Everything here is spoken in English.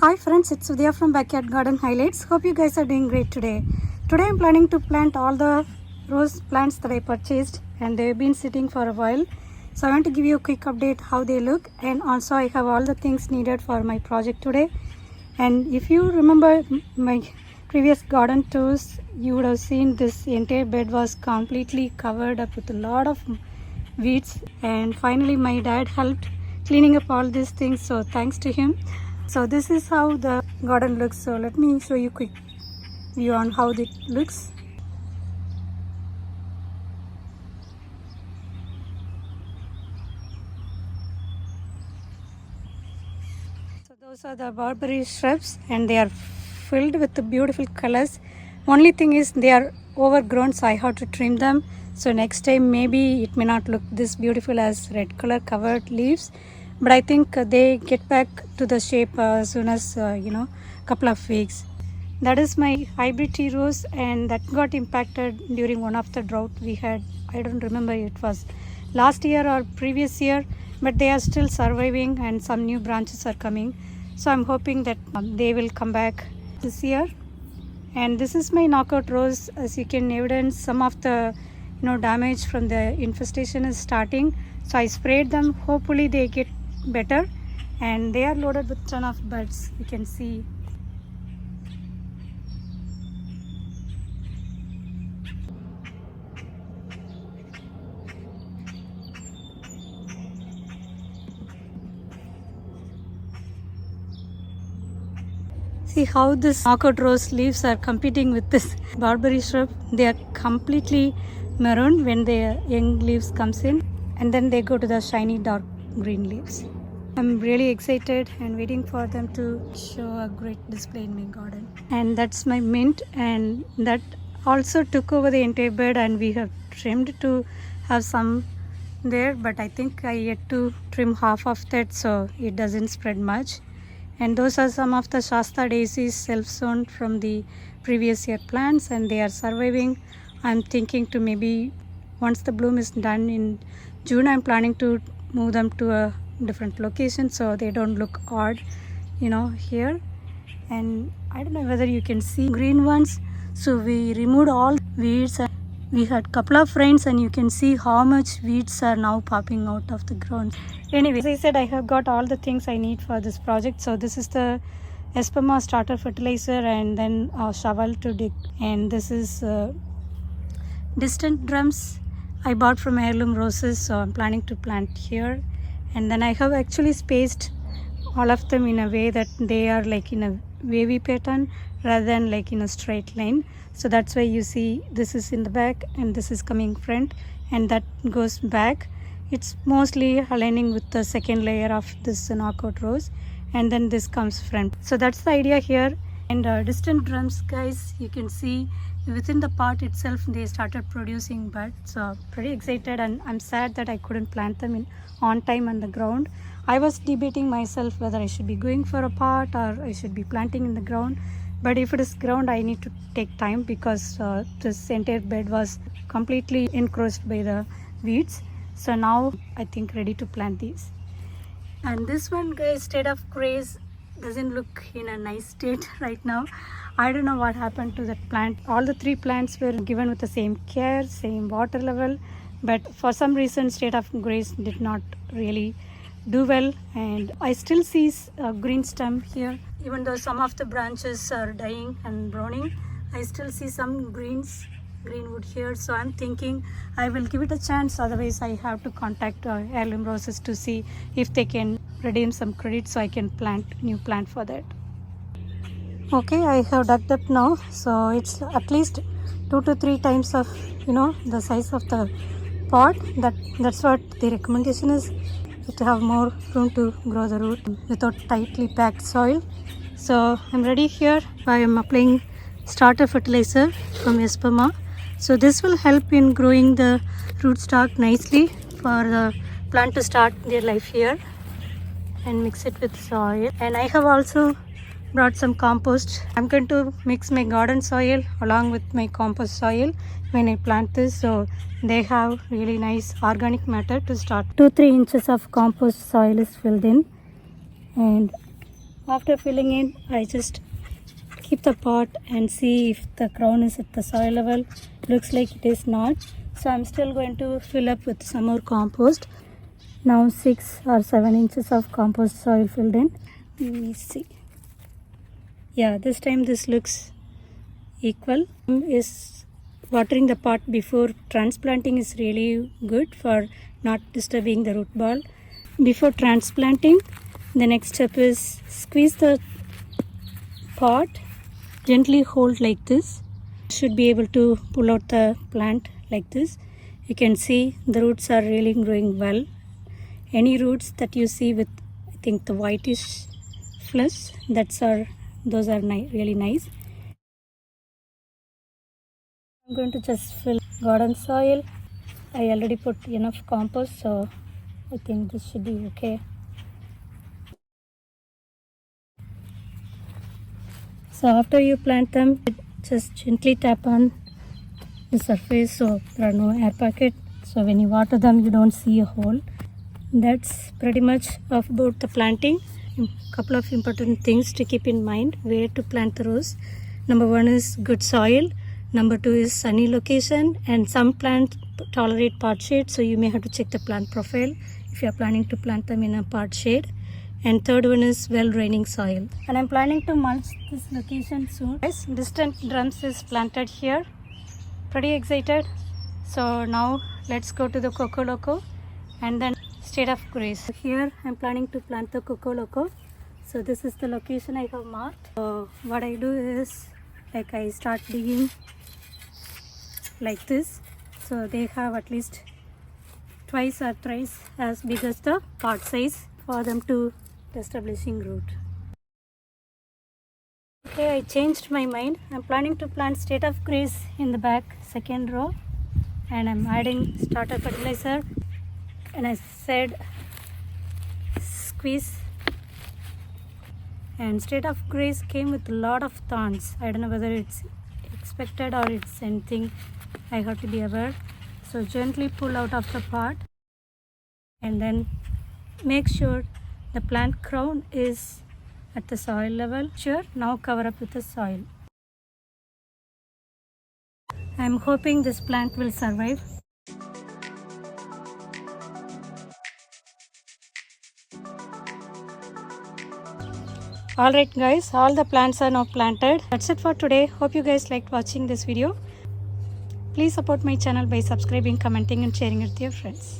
Hi friends, it's Vidya from Backyard Garden Highlights. Hope you guys are doing great today. Today I'm planning to plant all the rose plants that I purchased and they've been sitting for a while. So I want to give you a quick update how they look, and also I have all the things needed for my project today. And if you remember my previous garden tours, you would have seen this entire bed was completely covered up with a lot of weeds, and finally my dad helped cleaning up all these things, so thanks to him. So this is how the garden looks. So let me show you a quick view on how it looks. So those are the barberry shrubs and they are filled with the beautiful colors. Only thing is they are overgrown, so I have to trim them. So next time maybe it may not look this beautiful as red color covered leaves, but I think they get back to the shape as soon as couple of weeks. That is my hybrid tea rose, and that got impacted during one of the drought we had. I don't remember it was last year or previous year, but they are still surviving and some new branches are coming. So I'm hoping that they will come back this year. And this is my knockout rose. As you can evidence, some of the damage from the infestation is starting. So I sprayed them. Hopefully they get better, and they are loaded with ton of buds. You can see. See how this knockout rose leaves are competing with this barberry shrub. They are completely maroon when the young leaves comes in, and then they go to the shiny dark green leaves. I'm really excited and waiting for them to show a great display in my garden. And that's my mint, and that also took over the entire bed, and we have trimmed to have some there, but I think I yet to trim half of that so it doesn't spread much. And those are some of the Shasta daisies self-sown from the previous year plants, and they are surviving. I'm thinking to maybe once the bloom is done in June, I'm planning to move them to a different location so they don't look odd here. And I don't know whether you can see green ones. So we removed all weeds, and we had couple of rains, and you can see how much weeds are now popping out of the ground. Anyway, as I said, I have got all the things I need for this project. So this is the Espuma starter fertilizer, and then a shovel to dig, and this is distant drums I bought from Heirloom roses, so I'm planning to plant here. And then I have actually spaced all of them in a way that they are like in a wavy pattern rather than like in a straight line. So that's why you see this is in the back and this is coming front, and that goes back. It's mostly aligning with the second layer of this knockout rose, and then this comes front. So that's the idea here. And distant drums, guys, you can see within the pot itself they started producing buds. So pretty excited, and I'm sad that I couldn't plant them on time on the ground. I was debating myself whether I should be going for a pot or I should be planting in the ground, but if it is ground I need to take time because this entire bed was completely encroached by the weeds. So now I think ready to plant these. And this one, guys, state of grace doesn't look in a nice state right now. I don't know what happened to that plant. All the three plants were given with the same care, same water level, but for some reason state of grace did not really do well, and I still see a green stem here. Even though some of the branches are dying and browning, I still see some greenwood here. So I'm thinking I will give it a chance, otherwise I have to contact Heirloom roses to see if they can redeem some credit so I can plant new plant for that. Okay, I have dug up now, so it's at least 2 to 3 times of the size of the pot. That's what the recommendation is, to have more room to grow the root without tightly packed soil. So I'm ready here. I am applying starter fertilizer from Espuma. So this will help in growing the rootstock nicely for the plant to start their life here, and mix it with soil. And I have also brought some compost. I'm going to mix my garden soil along with my compost soil when I plant this, so they have really nice organic matter to start. 2-3 inches of compost soil is filled in, and After filling in, I just keep the pot and see if the ground is at the soil level. Looks like it is not. So I'm still going to fill up with some more compost. Now 6 or 7 inches of compost soil filled in. Let me see. Yeah, this time this looks equal. Is watering the pot before transplanting is really good for not disturbing the root ball. Before transplanting, the next step is squeeze the pot, gently hold like this. Should be able to pull out the plant like this. You can see the roots are really growing well. Any roots that you see with, I think, the whitish flesh, those are really nice. I'm going to just fill garden soil. I already put enough compost, so I think this should be okay. So after you plant them, just gently tap on the surface so there are no air pockets. So when you water them, you don't see a hole. That's pretty much about the planting. A couple of important things to keep in mind where to plant the rose. Number 1 is good soil. Number 2 is sunny location, and some plants tolerate part shade, so you may have to check the plant profile if you are planning to plant them in a part shade. And third one is well draining soil. And I'm planning to mulch this location soon. Guys, distant drums is planted here. Pretty excited. So now let's go to the Koko Loko and then state of grace. Here I'm planning to plant the Koko Loko. So this is the location I have marked. So what I do is I start digging like this. So they have at least twice or thrice as big as the pot size for them to establishing root. Okay, I changed my mind. I'm planning to plant state of grace in the back second row, and I'm adding starter fertilizer, and I said squeeze. And state of grace came with a lot of thorns. I don't know whether it's expected or it's anything I have to be aware. So gently pull out of the pot and then make sure the plant crown is at the soil level. Sure, now cover up with the soil. I'm hoping this plant will survive. Alright guys, all the plants are now planted. That's it for today. Hope you guys liked watching this video. Please support my channel by subscribing, commenting and sharing it with your friends.